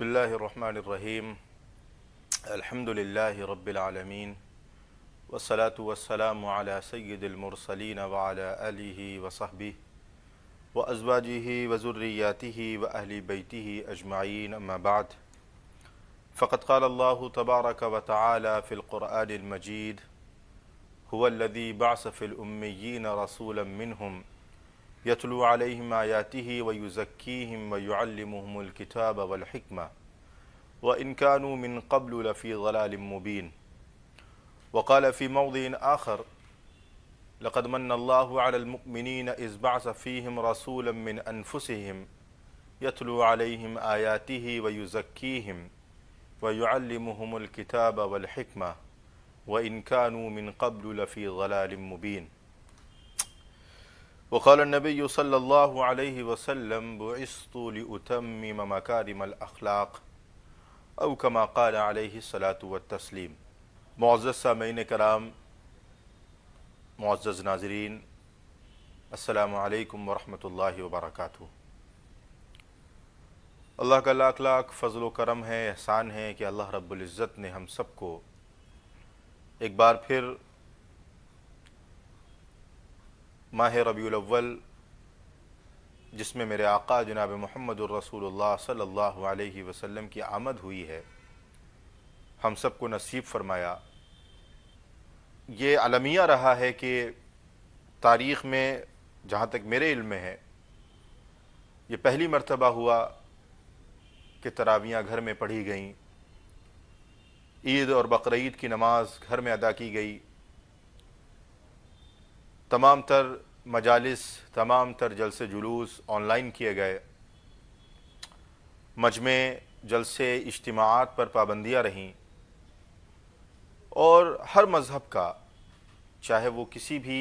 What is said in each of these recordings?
بسم اللہ الرحمن الرحیم الحمد للہ رب العالمین والصلاة والسلام علی سید المرسلین وعلی آلہ وصحبہ وازواجہ وذریاتہ واہل بیتہ اجمعین اما بعد فقد قال اللہ تبارک وتعالی فی القرآن المجید هو الذی بعث فی الأمیین رسولا منہم یتلو علیہم آیاتہ ویزکیہم ویعلمہم الکتاب والحکمہ وإن كانوا من قبل لفي ضلال مبين وقال في موضع آخر لقد من الله على المؤمنين إذ بعث فيهم رسولا من أنفسهم يتلو عليهم آياته ويزكيهم ويعلمهم الكتاب والحكمة وإن كانوا من قبل لفي ضلال مبين وقال النبي صلى الله عليه وسلم بعثت لأتمم مكارم الأخلاق او کما قال علیہ الصلاۃ والتسلیم۔ معزز سامعین کرام، معزز ناظرین، السلام علیکم ورحمۃ اللہ وبرکاتہ۔ اللہ کا لاکھ لاکھ فضل و کرم ہے، احسان ہے کہ اللہ رب العزت نے ہم سب کو ایک بار پھر ماہ ربیع الاول، جس میں میرے آقا جناب محمد الرسول اللہ صلی اللہ علیہ وسلم کی آمد ہوئی ہے، ہم سب کو نصیب فرمایا۔ یہ المیہ رہا ہے کہ تاریخ میں جہاں تک میرے علم میں ہے، یہ پہلی مرتبہ ہوا کہ تراویحیں گھر میں پڑھی گئیں، عید اور بقرعید کی نماز گھر میں ادا کی گئی، تمام تر مجالس، تمام تر جلسے جلوس آن لائن کیے گئے، مجمع، جلسے، اجتماعات پر پابندیاں رہیں، اور ہر مذہب کا، چاہے وہ کسی بھی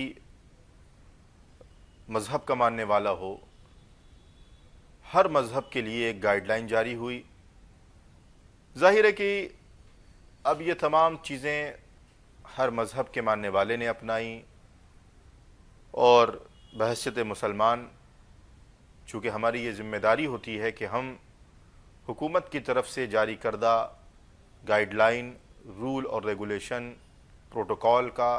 مذہب کا ماننے والا ہو، ہر مذہب کے لیے ایک گائیڈ لائن جاری ہوئی۔ ظاہر ہے کہ اب یہ تمام چیزیں ہر مذہب کے ماننے والے نے اپنائیں، اور بحیثیت مسلمان چونکہ ہماری یہ ذمہ داری ہوتی ہے کہ ہم حکومت کی طرف سے جاری کردہ گائیڈ لائن، رول اور ریگولیشن، پروٹوکول کا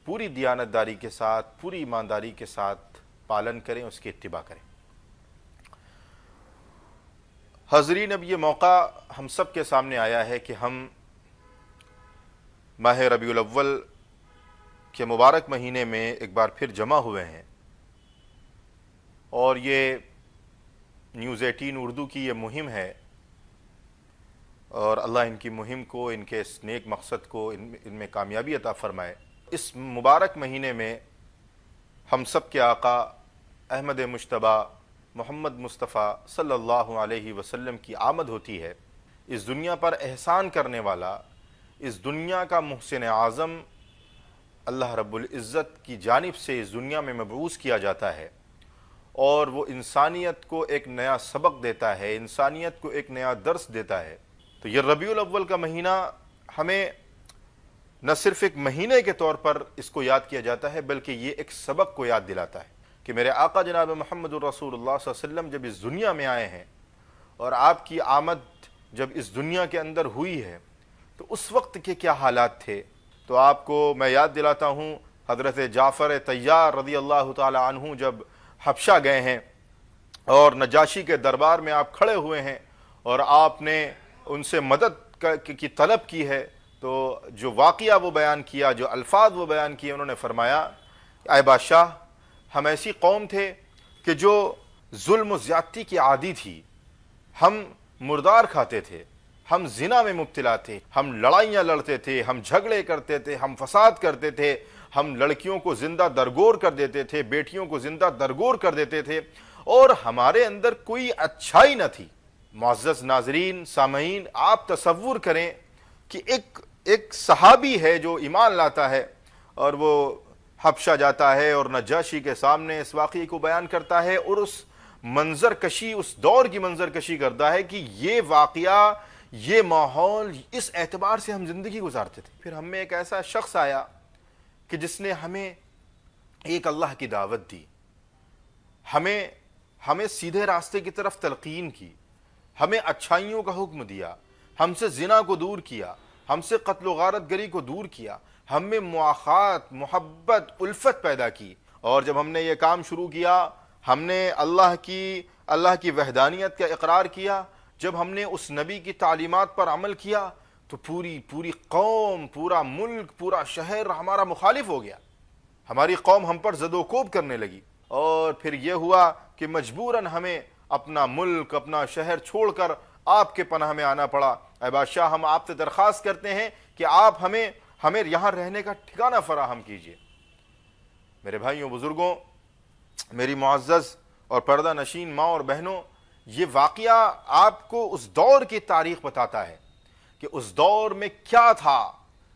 پوری دیانتداری کے ساتھ، پوری ایمانداری کے ساتھ پالن کریں، اس کی اتباع کریں۔ حاضرین، اب یہ موقع ہم سب کے سامنے آیا ہے کہ ہم ماہ ربیع الاول کے مبارک مہینے میں ایک بار پھر جمع ہوئے ہیں، اور یہ نیوز 18 اردو کی یہ مہم ہے، اور اللہ ان کی مہم کو، ان کے اس نیک مقصد کو ان میں کامیابی عطا فرمائے۔ اس مبارک مہینے میں ہم سب کے آقا احمد مجتبیٰ محمد مصطفیٰ صلی اللہ علیہ وسلم کی آمد ہوتی ہے۔ اس دنیا پر احسان کرنے والا، اس دنیا کا محسن اعظم اللہ رب العزت کی جانب سے اس دنیا میں مبعوث کیا جاتا ہے، اور وہ انسانیت کو ایک نیا سبق دیتا ہے، انسانیت کو ایک نیا درس دیتا ہے۔ تو یہ ربیع الاول کا مہینہ ہمیں نہ صرف ایک مہینے کے طور پر اس کو یاد کیا جاتا ہے، بلکہ یہ ایک سبق کو یاد دلاتا ہے کہ میرے آقا جناب محمد الرسول اللہ صلی اللہ علیہ وسلم جب اس دنیا میں آئے ہیں، اور آپ کی آمد جب اس دنیا کے اندر ہوئی ہے، تو اس وقت کے کیا حالات تھے۔ تو آپ کو میں یاد دلاتا ہوں، حضرت جعفر طیار رضی اللہ تعالی عنہ جب حبشہ گئے ہیں اور نجاشی کے دربار میں آپ کھڑے ہوئے ہیں، اور آپ نے ان سے مدد کی طلب کی ہے، تو جو واقعہ وہ بیان کیا، جو الفاظ وہ بیان کیے، انہوں نے فرمایا، اے بادشاہ، ہم ایسی قوم تھے کہ جو ظلم و زیادتی کی عادی تھی، ہم مردار کھاتے تھے، ہم زنا میں مبتلا تھے، ہم لڑائیاں لڑتے تھے، ہم جھگڑے کرتے تھے، ہم فساد کرتے تھے، ہم لڑکیوں کو زندہ درگور کر دیتے تھے، بیٹیوں کو زندہ درگور کر دیتے تھے، اور ہمارے اندر کوئی اچھائی نہ تھی۔ معزز ناظرین، سامعین، آپ تصور کریں کہ ایک صحابی ہے جو ایمان لاتا ہے، اور وہ حبشہ جاتا ہے اور نجاشی کے سامنے اس واقعے کو بیان کرتا ہے، اور اس منظر کشی، اس دور کی منظر کشی کرتا ہے کہ یہ واقعہ، یہ ماحول، اس اعتبار سے ہم زندگی گزارتے تھے۔ پھر ہم میں ایک ایسا شخص آیا کہ جس نے ہمیں ایک اللہ کی دعوت دی، ہمیں سیدھے راستے کی طرف تلقین کی، ہمیں اچھائیوں کا حکم دیا، ہم سے زنا کو دور کیا، ہم سے قتل و غارت گری کو دور کیا، ہم میں مواخات، محبت، الفت پیدا کی۔ اور جب ہم نے یہ کام شروع کیا، ہم نے اللہ کی وحدانیت کا اقرار کیا، جب ہم نے اس نبی کی تعلیمات پر عمل کیا، تو پوری قوم، پورا ملک، پورا شہر ہمارا مخالف ہو گیا۔ ہماری قوم ہم پر زد و کوب کرنے لگی، اور پھر یہ ہوا کہ مجبوراً ہمیں اپنا ملک، اپنا شہر چھوڑ کر آپ کے پناہ میں آنا پڑا۔ اے بادشاہ، ہم آپ سے درخواست کرتے ہیں کہ آپ ہمیں یہاں رہنے کا ٹھکانہ فراہم کیجیے۔ میرے بھائیوں، بزرگوں، میری معزز اور پردہ نشین ماں اور بہنوں، یہ واقعہ آپ کو اس دور کی تاریخ بتاتا ہے کہ اس دور میں کیا تھا،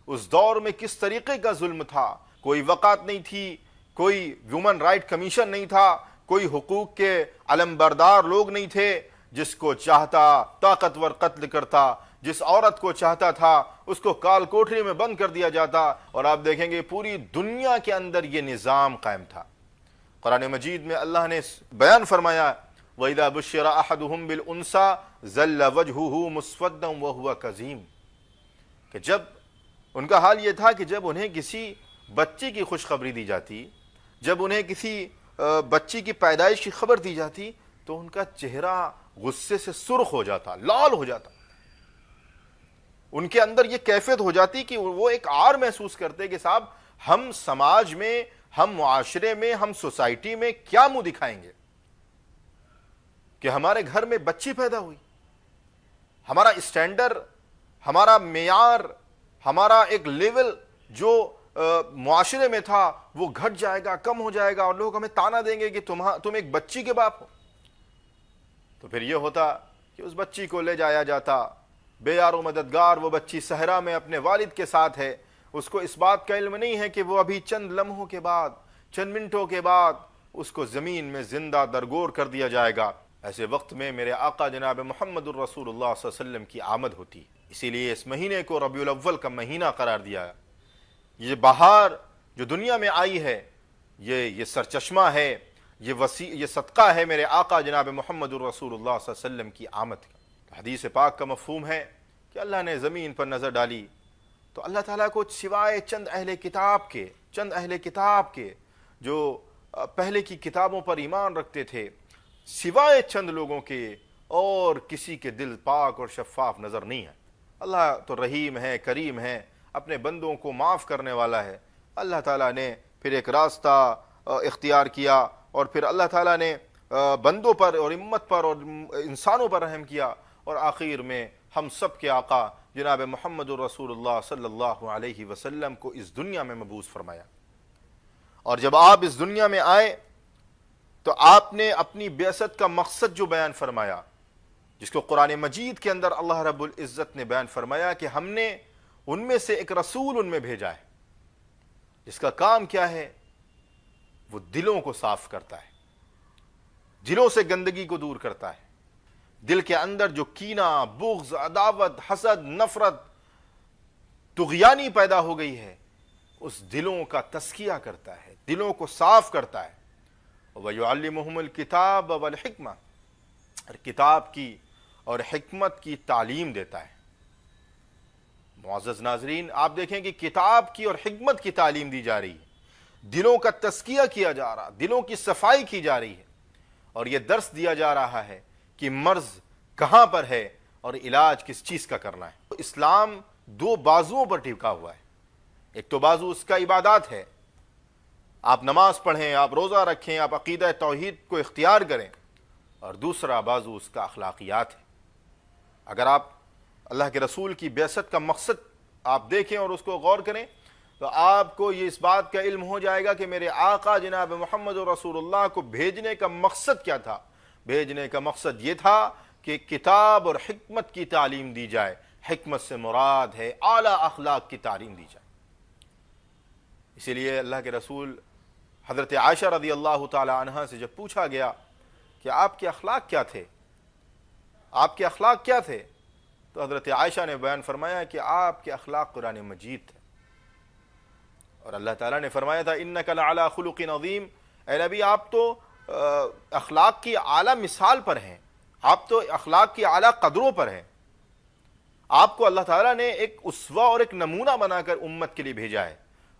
اس دور میں کس طریقے کا ظلم تھا۔ کوئی وقات نہیں تھی، کوئی ہیومن رائٹ کمیشن نہیں تھا، کوئی حقوق کے علم بردار لوگ نہیں تھے۔ جس کو چاہتا طاقتور قتل کرتا، جس عورت کو چاہتا تھا اس کو کال کوٹری میں بند کر دیا جاتا۔ اور آپ دیکھیں گے پوری دنیا کے اندر یہ نظام قائم تھا۔ قرآن مجید میں اللہ نے بیان فرمایا، وَإِذَا بُشِّرَ أَحَدُهُمْ بِالْأُنْثَىٰ ظَلَّ وَجْهُهُ مُسْوَدًّا وَهُوَ كَظِيمٌ، کہ جب ان کا حال یہ تھا کہ جب انہیں کسی بچی کی خوشخبری دی جاتی، جب انہیں کسی بچی کی پیدائش کی خبر دی جاتی، تو ان کا چہرہ غصے سے سرخ ہو جاتا، لال ہو جاتا۔ ان کے اندر یہ کیفیت ہو جاتی کہ وہ ایک عار محسوس کرتے کہ صاحب ہم سماج میں، ہم معاشرے میں، ہم سوسائٹی میں کیا منہ دکھائیں گے کہ ہمارے گھر میں بچی پیدا ہوئی۔ ہمارا اسٹینڈرڈ، ہمارا معیار، ہمارا ایک لیول جو معاشرے میں تھا وہ گھٹ جائے گا، کم ہو جائے گا، اور لوگ ہمیں تانا دیں گے کہ تم ایک بچی کے باپ ہو۔ تو پھر یہ ہوتا کہ اس بچی کو لے جایا جاتا، بے یار و مددگار وہ بچی صحرا میں اپنے والد کے ساتھ ہے، اس کو اس بات کا علم نہیں ہے کہ وہ ابھی چند لمحوں کے بعد، چند منٹوں کے بعد اس کو زمین میں زندہ درگور کر دیا جائے گا۔ ایسے وقت میں میرے آقا جناب محمد الرسول اللہ صلی اللہ علیہ وسلم کی آمد ہوتی، اسی لیے اس مہینے کو ربیع الاول کا مہینہ قرار دیا۔ یہ بہار جو دنیا میں آئی ہے، یہ سرچشمہ ہے، یہ صدقہ ہے میرے آقا جناب محمد الرسول اللہ صلی اللہ علیہ وسلم کی آمد کا۔ حدیث پاک کا مفہوم ہے کہ اللہ نے زمین پر نظر ڈالی تو اللہ تعالیٰ کو سوائے چند اہل کتاب کے جو پہلے کی کتابوں پر ایمان رکھتے تھے، سوائے چند لوگوں کے اور کسی کے دل پاک اور شفاف نظر نہیں ہے۔ اللہ تو رحیم ہے، کریم ہے، اپنے بندوں کو معاف کرنے والا ہے۔ اللہ تعالیٰ نے پھر ایک راستہ اختیار کیا، اور پھر اللہ تعالیٰ نے بندوں پر اور امت پر اور انسانوں پر رحم کیا، اور آخر میں ہم سب کے آقا جناب محمد الرسول اللہ صلی اللہ علیہ وسلم کو اس دنیا میں مبعوث فرمایا۔ اور جب آپ اس دنیا میں آئے تو آپ نے اپنی بعثت کا مقصد جو بیان فرمایا، جس کو قرآن مجید کے اندر اللہ رب العزت نے بیان فرمایا کہ ہم نے ان میں سے ایک رسول ان میں بھیجا ہے، جس کا کام کیا ہے، وہ دلوں کو صاف کرتا ہے، دلوں سے گندگی کو دور کرتا ہے۔ دل کے اندر جو کینہ، بغض، عداوت، حسد، نفرت، طغیانی پیدا ہو گئی ہے، اس دلوں کا تزکیہ کرتا ہے، دلوں کو صاف کرتا ہے۔ وَيُعَلِّمُهُمُ الْكِتَابَ وَالْحِكْمَةَ، اور کتاب کی اور حکمت کی تعلیم دیتا ہے۔ معزز ناظرین، آپ دیکھیں کہ کتاب کی اور حکمت کی تعلیم دی جا رہی ہے، دلوں کا تزکیہ کیا جا رہا، دلوں کی صفائی کی جا رہی ہے، اور یہ درس دیا جا رہا ہے کہ مرض کہاں پر ہے اور علاج کس چیز کا کرنا ہے۔ اسلام دو بازوؤں پر ٹکا ہوا ہے۔ ایک تو بازو اس کا عبادات ہے، آپ نماز پڑھیں، آپ روزہ رکھیں، آپ عقیدہ توحید کو اختیار کریں، اور دوسرا بازو اس کا اخلاقیات ہے۔ اگر آپ اللہ کے رسول کی بعثت کا مقصد آپ دیکھیں اور اس کو غور کریں تو آپ کو یہ اس بات کا علم ہو جائے گا کہ میرے آقا جناب محمد رسول اللہ کو بھیجنے کا مقصد کیا تھا۔ بھیجنے کا مقصد یہ تھا کہ کتاب اور حکمت کی تعلیم دی جائے۔ حکمت سے مراد ہے اعلیٰ اخلاق کی تعلیم دی جائے۔ اسی لیے اللہ کے رسول حضرت عائشہ رضی اللہ تعالی عنہا سے جب پوچھا گیا کہ آپ کے اخلاق کیا تھے، آپ کے اخلاق کیا تھے، تو حضرت عائشہ نے بیان فرمایا کہ آپ کے اخلاق قرآن مجید تھے، اور اللہ تعالیٰ نے فرمایا تھا اِنَّكَ لَعَلَىٰ خُلُقٍ عَظِيمٍ، اے نبی آپ تو اخلاق کی اعلیٰ مثال پر ہیں، آپ تو اخلاق کی اعلیٰ قدروں پر ہیں. آپ کو اللہ تعالیٰ نے ایک اسوہ اور ایک نمونہ بنا کر امت کے لیے بھیجا ہے،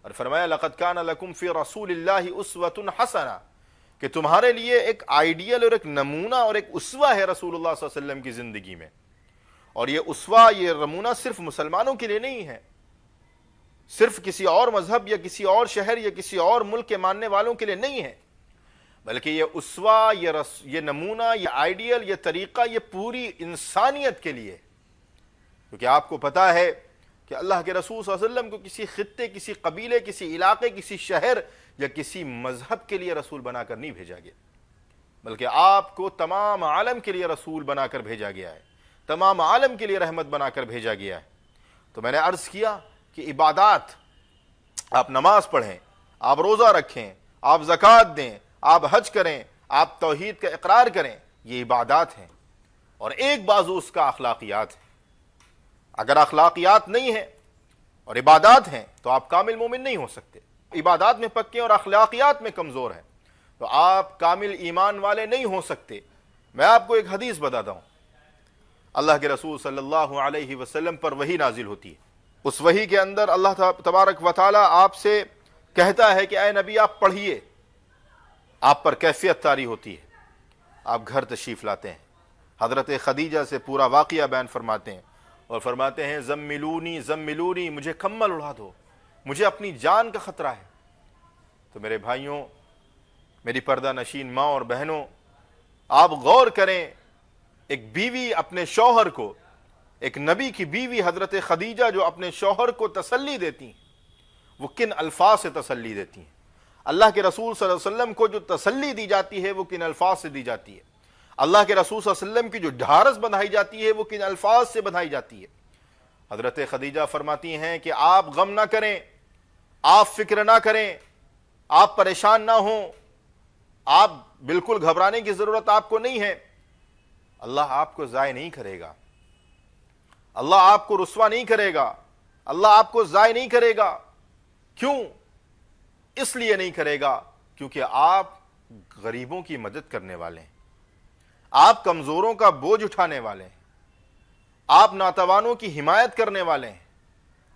اور فرمایا لَقَدْ كَانَ لَكُمْ فِي رَسُولِ اللَّهِ أُسْوَةٌ حَسَنَةٌ، کہ تمہارے لیے ایک آئیڈیل اور ایک نمونہ اور ایک اسوہ ہے رسول اللہ صلی اللہ علیہ وسلم کی زندگی میں. اور یہ اسوہ، یہ نمونہ صرف مسلمانوں کے لیے نہیں ہے، صرف کسی اور مذہب یا کسی اور شہر یا کسی اور ملک کے ماننے والوں کے لیے نہیں ہے، بلکہ یہ اسوہ، یہ نمونہ، یہ آئیڈیل، یہ طریقہ، یہ پوری انسانیت کے لیے. کیونکہ آپ کو پتا ہے کہ اللہ کے رسول صلی اللہ علیہ وسلم کو کسی خطے، کسی قبیلے، کسی علاقے، کسی شہر یا کسی مذہب کے لیے رسول بنا کر نہیں بھیجا گیا، بلکہ آپ کو تمام عالم کے لیے رسول بنا کر بھیجا گیا ہے، تمام عالم کے لیے رحمت بنا کر بھیجا گیا ہے. تو میں نے عرض کیا کہ عبادات، آپ نماز پڑھیں، آپ روزہ رکھیں، آپ زکوٰۃ دیں، آپ حج کریں، آپ توحید کا اقرار کریں، یہ عبادات ہیں. اور ایک بازو اس کا اخلاقیات ہے. اگر اخلاقیات نہیں ہیں اور عبادات ہیں تو آپ کامل مومن نہیں ہو سکتے. عبادات میں پکے اور اخلاقیات میں کمزور ہیں تو آپ کامل ایمان والے نہیں ہو سکتے. میں آپ کو ایک حدیث بتاتا ہوں. اللہ کے رسول صلی اللہ علیہ وسلم پر وحی نازل ہوتی ہے. اس وحی کے اندر اللہ تبارک و تعالی آپ سے کہتا ہے کہ اے نبی آپ پڑھیے. آپ پر کیفیت طاری ہوتی ہے. آپ گھر تشریف لاتے ہیں، حضرت خدیجہ سے پورا واقعہ بیان فرماتے ہیں اور فرماتے ہیں زملونی زملونی، مجھے کمبل اڑا دو، مجھے اپنی جان کا خطرہ ہے. تو میرے بھائیوں، میری پردہ نشین ماں اور بہنوں، آپ غور کریں، ایک بیوی اپنے شوہر کو، ایک نبی کی بیوی حضرت خدیجہ جو اپنے شوہر کو تسلی دیتی ہیں، وہ کن الفاظ سے تسلی دیتی ہیں. اللہ کے رسول صلی اللہ علیہ وسلم کو جو تسلی دی جاتی ہے وہ کن الفاظ سے دی جاتی ہے. اللہ کے رسول صلی اللہ علیہ وسلم کی جو ڈھارس بندھائی جاتی ہے وہ کن الفاظ سے بندھائی جاتی ہے. حضرت خدیجہ فرماتی ہیں کہ آپ غم نہ کریں، آپ فکر نہ کریں، آپ پریشان نہ ہوں، آپ بالکل گھبرانے کی ضرورت آپ کو نہیں ہے. اللہ آپ کو ضائع نہیں کرے گا، اللہ آپ کو رسوا نہیں کرے گا، اللہ آپ کو ضائع نہیں کرے گا. کیوں؟ اس لیے نہیں کرے گا کیونکہ آپ غریبوں کی مدد کرنے والے ہیں، آپ کمزوروں کا بوجھ اٹھانے والے ہیں، آپ ناتوانوں کی حمایت کرنے والے ہیں،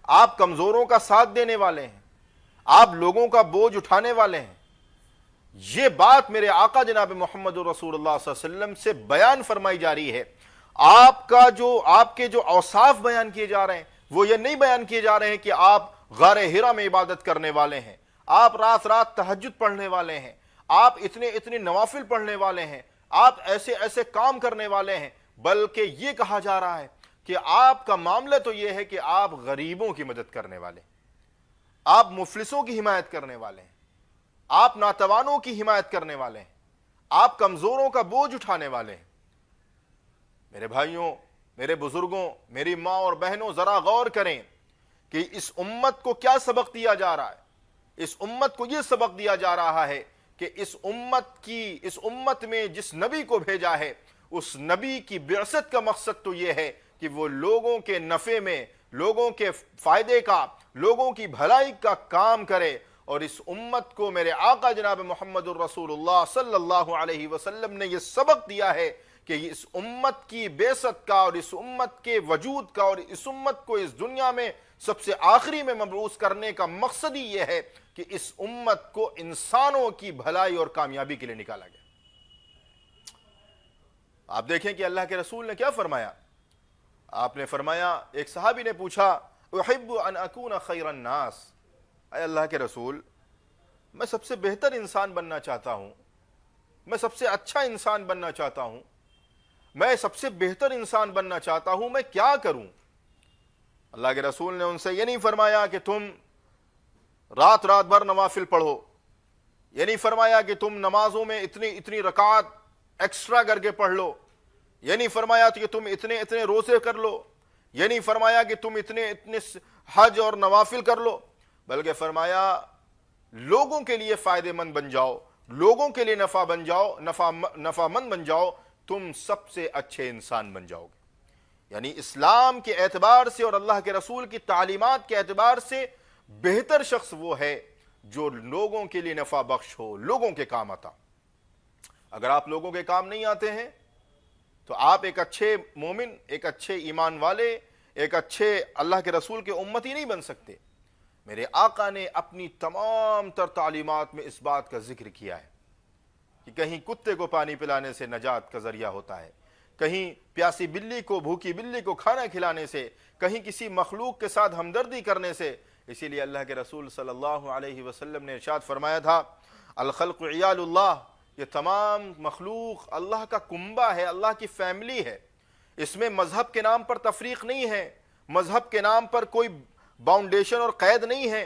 آپ کمزوروں کا ساتھ دینے والے ہیں، آپ لوگوں کا بوجھ اٹھانے والے ہیں. یہ بات میرے آقا جناب محمد رسول اللہ صلی اللہ علیہ وسلم سے بیان فرمائی جا رہی ہے. آپ کے جو اوصاف بیان کیے جا رہے ہیں وہ یہ نہیں بیان کیے جا رہے ہیں کہ آپ غار حرا میں عبادت کرنے والے ہیں، آپ رات رات تہجد پڑھنے والے ہیں، آپ اتنے نوافل پڑھنے والے ہیں، آپ ایسے کام کرنے والے ہیں، بلکہ یہ کہا جا رہا ہے کہ آپ کا معاملہ تو یہ ہے کہ آپ غریبوں کی مدد کرنے والے ہیں، آپ مفلسوں کی حمایت کرنے والے ہیں، آپ ناتوانوں کی حمایت کرنے والے ہیں، آپ کمزوروں کا بوجھ اٹھانے والے ہیں. میرے بھائیوں، میرے بزرگوں، میری ماں اور بہنوں، ذرا غور کریں کہ اس امت کو کیا سبق دیا جا رہا ہے. اس امت کو یہ سبق دیا جا رہا ہے کہ اس امت میں جس نبی کو بھیجا ہے اس نبی کی بعثت کا مقصد تو یہ ہے کہ وہ لوگوں کے نفع میں، لوگوں کے فائدے کا، لوگوں کی بھلائی کا کام کرے. اور اس امت کو میرے آقا جناب محمد الرسول اللہ صلی اللہ علیہ وسلم نے یہ سبق دیا ہے کہ اس امت کی بعثت کا اور اس امت کے وجود کا اور اس امت کو اس دنیا میں سب سے آخری میں مبعوث کرنے کا مقصد ہی یہ ہے کہ اس امت کو انسانوں کی بھلائی اور کامیابی کے لیے نکالا گیا. آپ دیکھیں کہ اللہ کے رسول نے کیا فرمایا. آپ نے فرمایا، ایک صحابی نے پوچھا احب ان اکون خیر الناس، اے اللہ کے رسول میں سب سے بہتر انسان بننا چاہتا ہوں، میں سب سے اچھا انسان بننا چاہتا ہوں، میں سب سے بہتر انسان بننا چاہتا ہوں، میں کیا کروں؟ اللہ کے رسول نے ان سے یہ نہیں فرمایا کہ تم رات بھر نوافل پڑھو، یہ نہیں فرمایا کہ تم نمازوں میں اتنی رکعات ایکسٹرا کر کے پڑھ لو، یہ نہیں فرمایا کہ تم اتنے روزے کر لو، یہ نہیں فرمایا کہ تم اتنے حج اور نوافل کر لو، بلکہ فرمایا لوگوں کے لیے فائدہ مند بن جاؤ، لوگوں کے لیے نفع مند بن جاؤ، تم سب سے اچھے انسان بن جاؤ گے. یعنی اسلام کے اعتبار سے اور اللہ کے رسول کی تعلیمات کے اعتبار سے بہتر شخص وہ ہے جو لوگوں کے لیے نفع بخش ہو، لوگوں کے کام آتا. اگر آپ لوگوں کے کام نہیں آتے ہیں تو آپ ایک اچھے مومن، ایک اچھے ایمان والے، ایک اچھے اللہ کے رسول کے امتی نہیں بن سکتے۔ میرے آقا نے اپنی تمام تر تعلیمات میں اس بات کا ذکر کیا ہے کہ کہیں کتے کو پانی پلانے سے نجات کا ذریعہ ہوتا ہے، کہیں پیاسی بلی کو، بھوکی بلی کو کھانا کھلانے سے، کہیں کسی مخلوق کے ساتھ ہمدردی کرنے سے۔ اسی لیے اللہ کے رسول صلی اللہ علیہ وسلم نے ارشاد فرمایا تھا، الخلق عیال اللہ، یہ تمام مخلوق اللہ کا کنبہ ہے، اللہ کی فیملی ہے۔ اس میں مذہب کے نام پر تفریق نہیں ہے، مذہب کے نام پر کوئی باؤنڈیشن اور قید نہیں ہے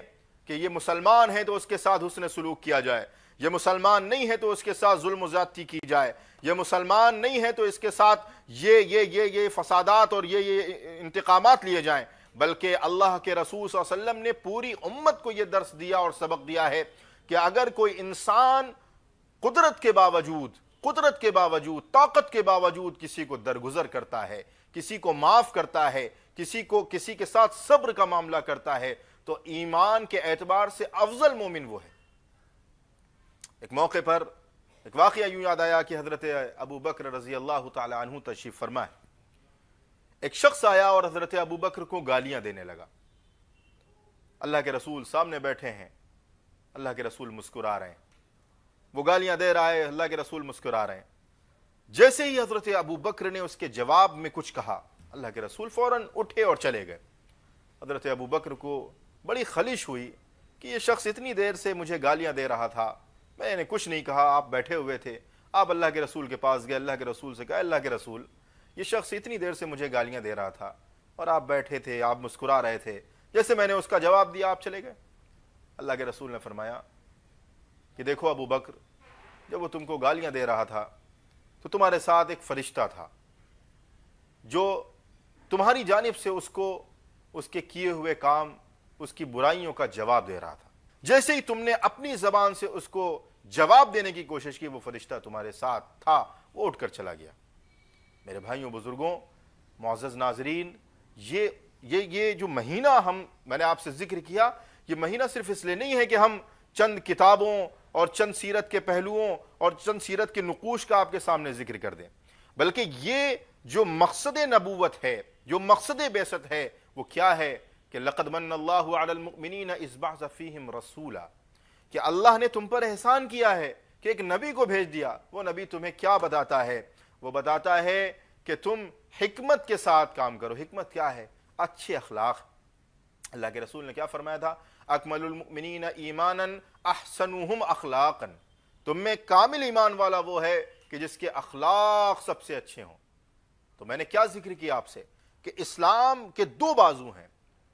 کہ یہ مسلمان ہے تو اس کے ساتھ حسن سلوک کیا جائے، یہ مسلمان نہیں ہے تو اس کے ساتھ ظلم و زیادتی کی جائے، یہ مسلمان نہیں ہے تو اس کے ساتھ یہ فسادات اور یہ انتقامات لیے جائیں۔ بلکہ اللہ کے رسول صلی اللہ علیہ وسلم نے پوری امت کو یہ درس دیا اور سبق دیا ہے کہ اگر کوئی انسان قدرت کے باوجود، طاقت کے باوجود کسی کو درگزر کرتا ہے، کسی کو معاف کرتا ہے، کسی کے ساتھ صبر کا معاملہ کرتا ہے، تو ایمان کے اعتبار سے افضل مومن وہ ہے۔ ایک موقع پر ایک واقعہ یوں یاد آیا کہ حضرت ابو بکر رضی اللہ تعالی عنہ تشریف فرما ہے۔ ایک شخص آیا اور حضرت ابو بکر کو گالیاں دینے لگا۔ اللہ کے رسول سامنے بیٹھے ہیں، اللہ کے رسول مسکرا رہے ہیں، وہ گالیاں دے رہا ہے، اللہ کے رسول مسکرا رہے ہیں۔ جیسے ہی حضرت ابو بکر نے اس کے جواب میں کچھ کہا، اللہ کے رسول فوراً اٹھے اور چلے گئے۔ حضرت ابو بکر کو بڑی خلش ہوئی کہ یہ شخص اتنی دیر سے مجھے گالیاں دے رہا تھا، میں نے کچھ نہیں کہا، آپ بیٹھے ہوئے تھے، آپ اللہ کے رسول کے پاس گئے، اللہ کے رسول سے کہا، اللہ کے رسول یہ شخص اتنی دیر سے مجھے گالیاں دے رہا تھا اور آپ بیٹھے تھے، آپ مسکرا رہے تھے، جیسے میں نے اس کا جواب دیا آپ چلے گئے۔ اللہ کے رسول نے فرمایا کہ دیکھو ابو بکر، جب وہ تم کو گالیاں دے رہا تھا تو تمہارے ساتھ ایک فرشتہ تھا جو تمہاری جانب سے اس کو اس کے کیے ہوئے کام، اس کی برائیوں کا جواب دے رہا تھا۔ جیسے ہی تم نے اپنی زبان سے اس کو جواب دینے کی کوشش کی، وہ فرشتہ تمہارے ساتھ تھا، وہ اٹھ کر چلا گیا۔ میرے بھائیوں، بزرگوں، معزز ناظرین، یہ جو مہینہ میں نے آپ سے ذکر کیا، یہ مہینہ صرف اس لیے نہیں ہے کہ ہم چند کتابوں اور چند سیرت کے پہلوؤں اور چند سیرت کے نقوش کا آپ کے سامنے ذکر کر دیں، بلکہ یہ جو مقصد نبوت ہے، جو مقصد بعثت ہے، وہ کیا ہے کہ لقد من اللہ علی المؤمنین اذ بعث فیہم رسولا، کہ اللہ نے تم پر احسان کیا ہے کہ ایک نبی کو بھیج دیا۔ وہ نبی تمہیں کیا بتاتا ہے؟ وہ بتاتا ہے کہ تم حکمت کے ساتھ کام کرو۔ حکمت کیا ہے؟ اچھے اخلاق۔ اللہ کے رسول نے کیا فرمایا تھا؟ اکمل المؤمنین ایمانا احسنهم اخلاقا، تم میں کامل ایمان والا وہ ہے کہ جس کے اخلاق سب سے اچھے ہوں۔ تو میں نے کیا ذکر کیا آپ سے کہ اسلام کے دو بازو ہیں،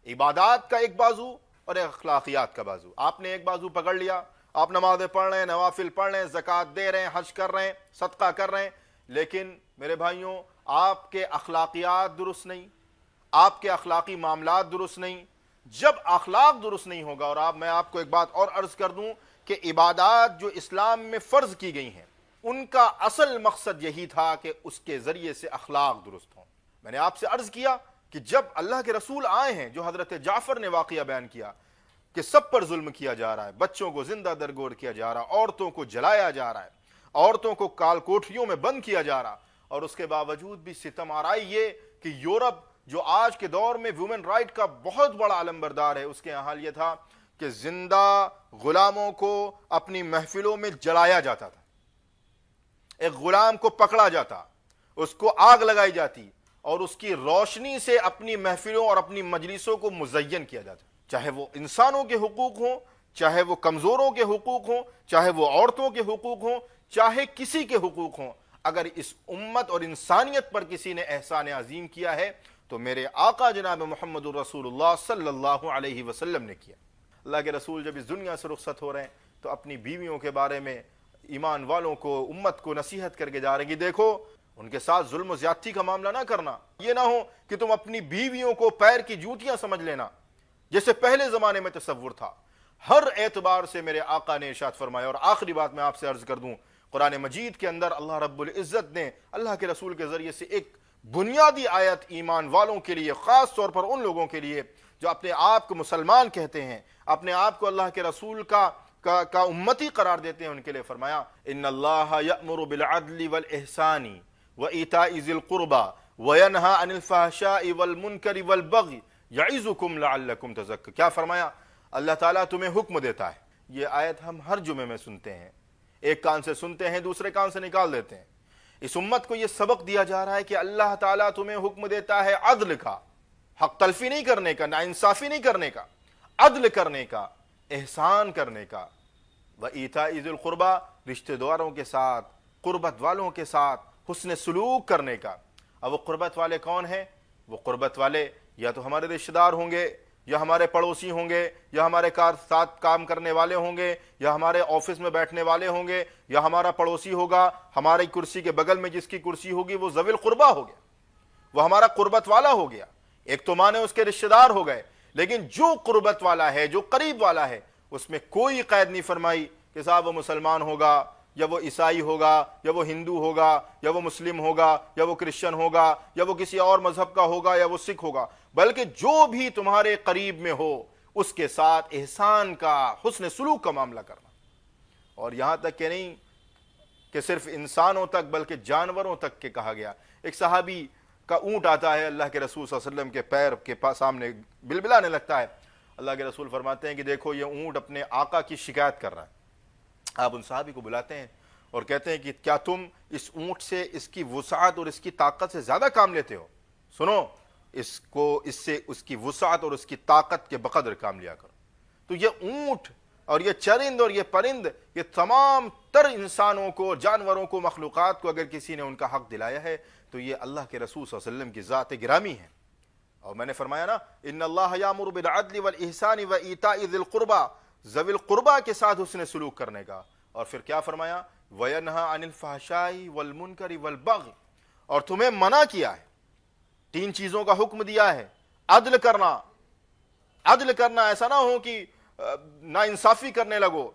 عبادات کا ایک بازو اور ایک اخلاقیات کا بازو۔ آپ نے ایک بازو پکڑ لیا، آپ نمازیں پڑھ رہے ہیں، نوافل پڑھ رہے ہیں، زکوٰۃ دے رہے ہیں، حج کر رہے ہیں، صدقہ کر رہے ہیں، لیکن میرے بھائیوں آپ کے اخلاقیات درست نہیں، آپ کے اخلاقی معاملات درست نہیں۔ جب اخلاق درست نہیں ہوگا، اور میں آپ کو ایک بات اور عرض کر دوں کہ عبادات جو اسلام میں فرض کی گئی ہیں ان کا اصل مقصد یہی تھا کہ اس کے ذریعے سے اخلاق درست ہوں۔ میں نے آپ سے عرض کیا کہ جب اللہ کے رسول آئے ہیں، جو حضرت جعفر نے واقعہ بیان کیا کہ سب پر ظلم کیا جا رہا ہے، بچوں کو زندہ درگور کیا جا رہا ہے، عورتوں کو جلایا جا رہا ہے، عورتوں کو کال کوٹریوں میں بند کیا جا رہا، اور اس کے باوجود بھی ستم آرائی یہ کہ یورپ جو آج کے دور میں ویمن رائٹ کا بہت بڑا علمبردار ہے، اس کے یہاں حال یہ تھا کہ زندہ غلاموں کو اپنی محفلوں میں جلایا جاتا تھا۔ ایک غلام کو پکڑا جاتا، اس کو آگ لگائی جاتی اور اس کی روشنی سے اپنی محفلوں اور اپنی مجلسوں کو مزین کیا جاتا، چاہے وہ انسانوں کے حقوق ہوں، چاہے وہ کمزوروں کے حقوق ہوں، چاہے وہ عورتوں کے حقوق ہوں، چاہے کسی کے حقوق ہوں۔ اگر اس امت اور انسانیت پر کسی نے احسان عظیم کیا ہے تو میرے آقا جناب محمد الرسول اللہ صلی اللہ علیہ وسلم نے کیا۔ اللہ کے رسول جب اس دنیا سے رخصت ہو رہے ہیں تو اپنی بیویوں کے بارے میں ایمان والوں کو، امت کو نصیحت کر کے جا رہے ہیں کہ دیکھو ان کے ساتھ ظلم و زیادتی کا معاملہ نہ کرنا، یہ نہ ہو کہ تم اپنی بیویوں کو پیر کی جوتیاں سمجھ لینا جیسے پہلے زمانے میں تصور تھا۔ ہر اعتبار سے میرے آقا نے ارشاد فرمایا۔ اور آخری بات میں آپ سے عرض کر دوں، قرآن مجید کے اندر اللہ رب العزت نے اللہ کے رسول کے ذریعے سے ایک بنیادی آیت ایمان والوں کے لیے، خاص طور پر ان لوگوں کے لیے جو اپنے آپ کو مسلمان کہتے ہیں، اپنے آپ کو اللہ کے رسول کا امتی قرار دیتے ہیں، ان کے لیے فرمایا ان اللہ یأمر بالعدل والإحسان وَإِيتَاءِ ذِي الْقُرْبَى وَيَنْهَى عَنِ الْفَحْشَاءِ وَالْمُنْكَرِ وَالْبَغْيِ يَعِظُكُمْ لَعَلَّكُمْ تَذَكَّرُونَ۔ کیا فرمایا؟ اللہ تعالیٰ تمہیں حکم دیتا ہے۔ یہ آیت ہم ہر جمعے میں سنتے ہیں، ایک کان سے سنتے ہیں دوسرے کان سے نکال دیتے ہیں۔ اس امت کو یہ سبق دیا جا رہا ہے کہ اللہ تعالیٰ تمہیں حکم دیتا ہے عدل کا، حق تلفی نہیں کرنے کا، ناانصافی نہیں کرنے کا، عدل کرنے کا، احسان کرنے کا۔ وَإِيتَاءِ ذِي الْقُرْبَى، رشتہ داروں کے ساتھ، قربت والوں کے ساتھ حسن سلوک کرنے کا۔ اب وہ قربت والے کون ہیں؟ وہ قربت والے یا تو ہمارے رشتہ دار ہوں گے، یا ہمارے پڑوسی ہوں گے، یا ہمارے ساتھ کام کرنے والے ہوں گے، یا ہمارے آفس میں بیٹھنے والے ہوں گے، یا ہمارا پڑوسی ہوگا، ہماری کرسی کے بغل میں جس کی کرسی ہوگی وہ ذوی القربہ ہو گیا، وہ ہمارا قربت والا ہو گیا۔ ایک تو مانے اس کے رشتہ دار ہو گئے، لیکن جو قربت والا ہے، جو قریب والا ہے، اس میں کوئی قید نہیں فرمائی کہ صاحب وہ مسلمان ہوگا، یا وہ عیسائی ہوگا، یا وہ ہندو ہوگا، یا وہ مسلم ہوگا، یا وہ کرسچن ہوگا، یا وہ کسی اور مذہب کا ہوگا، یا وہ سکھ ہوگا، بلکہ جو بھی تمہارے قریب میں ہو اس کے ساتھ احسان کا، حسن سلوک کا معاملہ کرنا۔ اور یہاں تک کہ نہیں کہ صرف انسانوں تک بلکہ جانوروں تک کے کہا گیا۔ ایک صحابی کا اونٹ آتا ہے، اللہ کے رسول صلی اللہ علیہ وسلم کے پیر کے سامنے بلبلانے لگتا ہے۔ اللہ کے رسول فرماتے ہیں کہ دیکھو یہ اونٹ اپنے آقا کی شکایت کر رہا ہے۔ آپ ان صحابی کو بلاتے ہیں اور کہتے ہیں کہ کیا تم اس اونٹ سے اس کی وسعت اور اس کی طاقت سے زیادہ کام لیتے ہو؟ سنو، اس سے اس کی وسعت اور اس کی طاقت کے بقدر کام لیا کرو۔ تو یہ اونٹ اور یہ چرند اور یہ پرند، یہ تمام تر انسانوں کو، جانوروں کو، مخلوقات کو اگر کسی نے ان کا حق دلایا ہے تو یہ اللہ کے رسول صلی اللہ علیہ وسلم کی ذات گرامی ہے۔ اور میں نے فرمایا نا، ان اللہ یامر بالعدل والاحسان وایتاء ذی القربى، ذوی القربہ کے ساتھ حسن سلوک کرنے کا۔ اور پھر کیا فرمایا؟ وینہی عن الفحشاء والمنکر والبغی، اور تمہیں منع کیا ہے، تین چیزوں کا حکم دیا ہے۔ عدل کرنا، عدل کرنا، ایسا نہ ہو کہ ناانصافی کرنے لگو،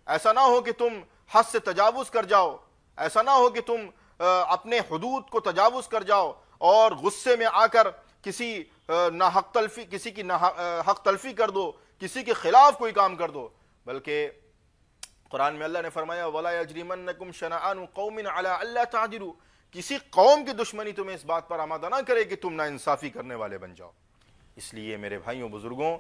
ایسا نہ ہو کہ تم حد سے تجاوز کر جاؤ، ایسا نہ ہو کہ تم اپنے حدود کو تجاوز کر جاؤ اور غصے میں آ کر کسی کی حق تلفی کر دو، کسی کے خلاف کوئی کام کر دو، بلکہ قرآن میں اللہ نے فرمایا وَلَا يَجْرِمَنَّكُمْ شَنَآنُ قَوْمٍ عَلَىٰ أَلَّا تَعْدِلُوا، کسی قوم کی دشمنی تمہیں اس بات پر آمادہ نہ کرے کہ تم ناانصافی کرنے والے بن جاؤ۔ اس لیے میرے بھائیوں، بزرگوں،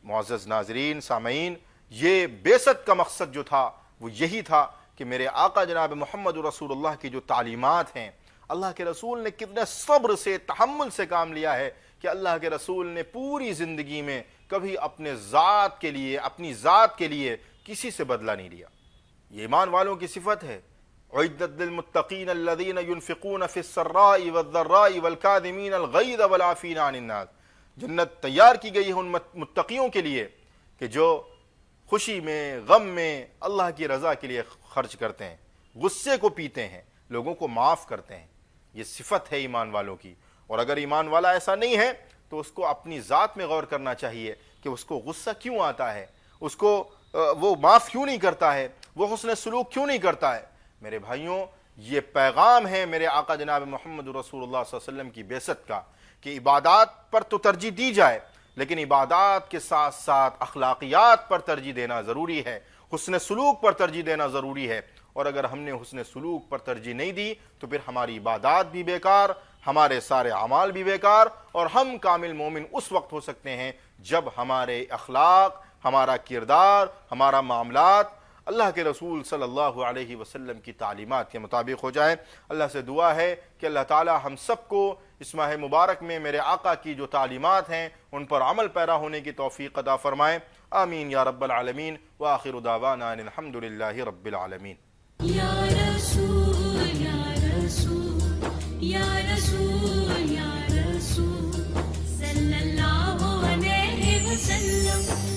معزز ناظرین، سامعین، یہ بعثت کا مقصد جو تھا وہ یہی تھا کہ میرے آقا جناب محمد رسول اللہ کی جو تعلیمات ہیں، اللہ کے رسول نے کتنے صبر سے، تحمل سے کام لیا ہے کہ اللہ کے رسول نے پوری زندگی میں کبھی اپنے ذات کے لیے، اپنی ذات کے لیے کسی سے بدلہ نہیں لیا۔ یہ ایمان والوں کی صفت ہے۔ اعدت للمتقین الذین ينفقون فی السراء والضراء والکاظمین الغیظ والعافین عن الناس، جنت تیار کی گئی ہے ان متقیوں کے لیے کہ جو خوشی میں، غم میں اللہ کی رضا کے لیے خرچ کرتے ہیں، غصے کو پیتے ہیں، لوگوں کو معاف کرتے ہیں۔ یہ صفت ہے ایمان والوں کی۔ اور اگر ایمان والا ایسا نہیں ہے تو اس کو اپنی ذات میں غور کرنا چاہیے کہ اس کو غصہ کیوں آتا ہے، اس کو وہ معاف کیوں نہیں کرتا ہے، وہ حسن سلوک کیوں نہیں کرتا ہے۔ میرے بھائیوں، یہ پیغام ہے میرے آقا جناب محمد رسول اللہ صلی اللہ علیہ وسلم کی بعثت کا کہ عبادات پر تو ترجیح دی جائے، لیکن عبادات کے ساتھ ساتھ اخلاقیات پر ترجیح دینا ضروری ہے، حسن سلوک پر ترجیح دینا ضروری ہے۔ اور اگر ہم نے حسن سلوک پر ترجیح نہیں دی تو پھر ہماری عبادات بھی بیکار، ہمارے سارے اعمال بھی بیکار، اور ہم کامل مومن اس وقت ہو سکتے ہیں جب ہمارے اخلاق، ہمارا کردار، ہمارا معاملات اللہ کے رسول صلی اللہ علیہ وسلم کی تعلیمات کے مطابق ہو جائے۔ اللہ سے دعا ہے کہ اللہ تعالی ہم سب کو اس ماہ مبارک میں میرے آقا کی جو تعلیمات ہیں ان پر عمل پیرا ہونے کی توفیق عطا فرمائے۔ آمین یا رب العالمین، وآخر دعوانا ان الحمد للہ رب العالمین۔ یا رسول یا رسول یا رسول یا رسول صلی اللہ علیہ وسلم۔